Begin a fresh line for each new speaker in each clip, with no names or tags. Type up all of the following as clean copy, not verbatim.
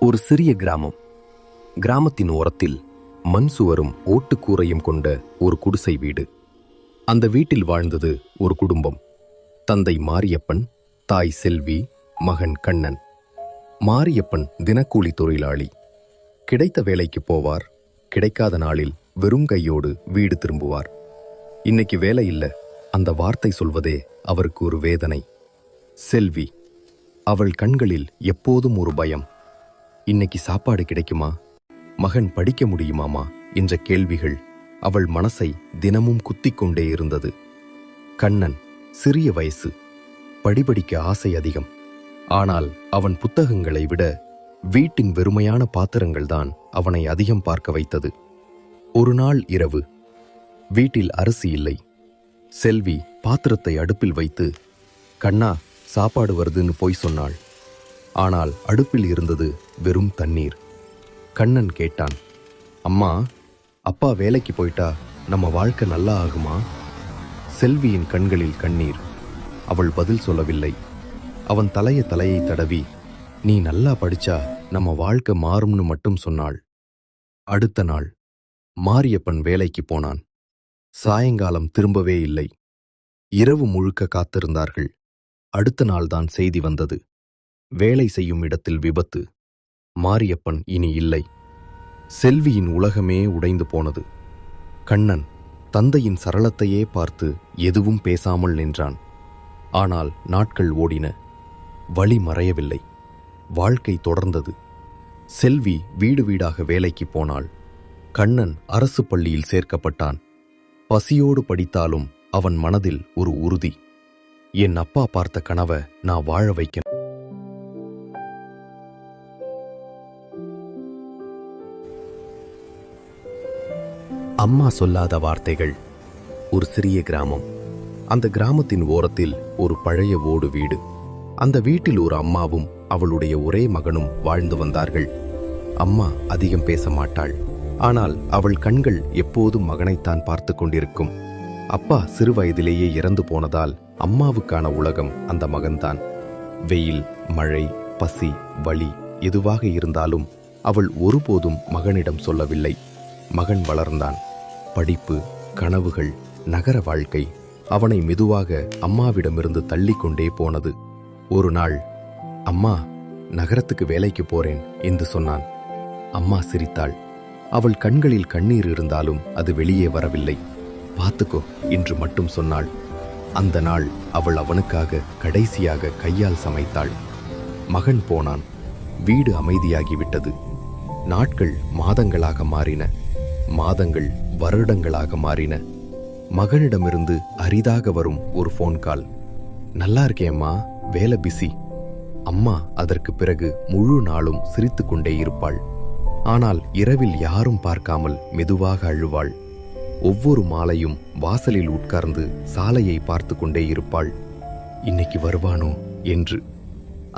ஒரு சிறிய கிராமம். கிராமத்தின் ஓரத்தில் மண் சுவரும் ஓட்டுக்கூரையும் கொண்ட ஒரு குடிசை வீடு. அந்த வீட்டில் வாழ்ந்தது ஒரு குடும்பம். தந்தை மாரியப்பன், தாய் செல்வி, மகன் கண்ணன். மாரியப்பன் தினக்கூலி தொழிலாளி. கிடைத்த வேலைக்கு போவார். கிடைக்காத நாளில் வெறும் கையோடு வீடு திரும்புவார். இன்னைக்கு வேலை இல்ல, அந்த வார்த்தை சொல்வதே அவருக்கு ஒரு வேதனை. செல்வி, அவள் கண்களில் எப்போதும் ஒரு பயம். இன்னைக்கு சாப்பாடு கிடைக்குமா, மகன் படிக்க முடியுமாமா என்ற கேள்விகள் அவள் மனசை தினமும் குத்திக் கொண்டே இருந்தது. கண்ணன் சிறிய வயசு, படிக்க ஆசை அதிகம். ஆனால் அவன் புத்தகங்களை விட வீட்டின் வெறுமையான பாத்திரங்கள்தான் அவனை அதிகம் பார்க்க வைத்தது. ஒரு நாள் இரவு, வீட்டில் அரிசி இல்லை. செல்வி பாத்திரத்தை அடுப்பில் வைத்து, கண்ணா சாப்பாடு வருதுன்னு போய் சொன்னாள். ஆனால் அடுப்பில் இருந்தது வெறும் தண்ணீர். கண்ணன் கேட்டான், அம்மா, அப்பா வேலைக்கு போயிட்டா நம்ம வாழ்க்கை நல்லா ஆகுமா? செல்வியின் கண்களில் கண்ணீர். அவள் பதில் சொல்லவில்லை. அவன் தலையை தடவி, நீ நல்லா படிச்சா நம்ம வாழ்க்கை மாறும்னு மட்டும் சொன்னாள். அடுத்த நாள் மாரியப்பன் வேலைக்கு போனான். சாயங்காலம் திரும்பவே இல்லை. இரவு முழுக்க காத்திருந்தார்கள். அடுத்த நாள்தான் செய்தி வந்தது. வேலை செய்யும் இடத்தில் விபத்து. மாரியப்பன் இனி இல்லை. செல்வியின் உலகமே உடைந்து போனது. கண்ணன் தந்தையின் சரளத்தையே பார்த்து எதுவும் பேசாமல் நின்றான். ஆனால் நாட்கள் ஓடின. வழி மறையவில்லை. வாழ்க்கை தொடர்ந்தது. செல்வி வீடு வீடாக வேலைக்கு போனாள். கண்ணன் அரசு பள்ளியில் சேர்க்கப்பட்டான். பசியோடு படித்தாலும் அவன் மனதில் ஒரு உறுதி. என் அப்பா பார்த்த கனவை நான் வாழ வைக்க. அம்மா சொல்லாத வார்த்தைகள். ஒரு சிறிய கிராமம். அந்த கிராமத்தின் ஓரத்தில் ஒரு பழைய ஓடு வீடு. அந்த வீட்டில் ஒரு அம்மாவும் அவளுடைய ஒரே மகனும் வாழ்ந்து வந்தார்கள். அம்மா அதிகம் பேச மாட்டாள். ஆனால் அவள் கண்கள் எப்போதும் மகனைத்தான் பார்த்து கொண்டிருக்கும். அப்பா சிறு வயதிலேயே இறந்து போனதால் அம்மாவுக்கான உலகம் அந்த மகன்தான். வெயில், மழை, பசி, வலி எதுவாக இருந்தாலும் அவள் ஒருபோதும் மகனிடம் சொல்லவில்லை. மகன் வளர்ந்தான். படிப்பு, கனவுகள், நகர வாழ்க்கை அவனை மெதுவாக அம்மாவிடமிருந்து தள்ளிக்கொண்டே போனது. ஒரு நாள், அம்மா, நகரத்துக்கு வேலைக்கு போறேன் என்று சொன்னான். அம்மா சிரித்தாள். அவள் கண்களில் கண்ணீர் இருந்தாலும் அது வெளியே வரவில்லை. பார்த்துக்கோ என்று மட்டும் சொன்னாள். அந்த நாள் அவள் அவனுக்காக கடைசியாக கையால் சமைத்தாள். மகன் போனான். வீடு அமைதியாகிவிட்டது. நாட்கள் மாதங்களாக மாறின. மாதங்கள் வருடங்களாக மாறின. மகனிடமிருந்து அரிதாக வரும் ஒரு ஃபோன் கால். நல்லா இருக்கேம்மா, வேலை பிஸி. அம்மா அதற்கு பிறகு முழு நாளும் சிரித்து கொண்டே இருப்பாள். ஆனால் இரவில் யாரும் பார்க்காமல் மெதுவாக அழுவாள். ஒவ்வொரு மாலையும் வாசலில் உட்கார்ந்து சாலையை பார்த்து கொண்டே இருப்பாள். இன்னைக்கு வருவானோ என்று.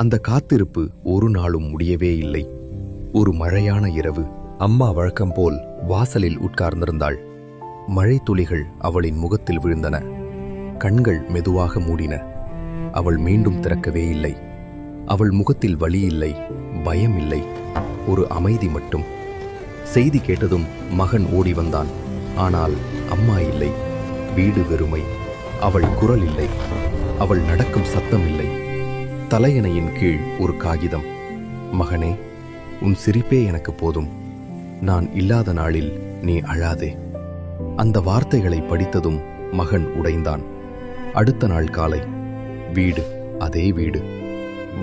அந்த காத்திருப்பு ஒரு நாளும் முடியவே இல்லை. ஒரு மழையான இரவு, அம்மா வழக்கம் போல் வாசலில் உட்கார்ந்திருந்தாள். மழை துளிகள் அவளின் முகத்தில் விழுந்தன. கண்கள் மெதுவாக மூடின. அவள் மீண்டும் திறக்கவே இல்லை. அவள் முகத்தில் வலி இல்லை, பயம் இல்லை, ஒரு அமைதி மட்டும். செய்தி கேட்டதும் மகன் ஓடி வந்தான். ஆனால் அம்மா இல்லை. வீடு வெறுமை. அவள் குரல் இல்லை. அவள் நடக்கும் சத்தம் இல்லை. தலையணையின் கீழ் ஒரு காகிதம். மகனே, உன் சிரிப்பே எனக்கு போதும். நான் இல்லாத நாளில் நீ அழாதே. அந்த வார்த்தைகளை படித்ததும் மகன் உடைந்தான். அடுத்த நாள் காலை, வீடு, அதே வீடு.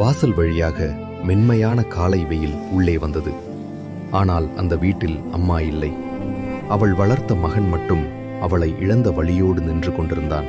வாசல் வழியாக மென்மையான காலை வெயில் உள்ளே வந்தது. ஆனால் அந்த வீட்டில் அம்மா இல்லை. அவள் வளர்த்த மகன் மட்டும் அவளை இழந்த வழியோடு நின்று கொண்டிருந்தான்.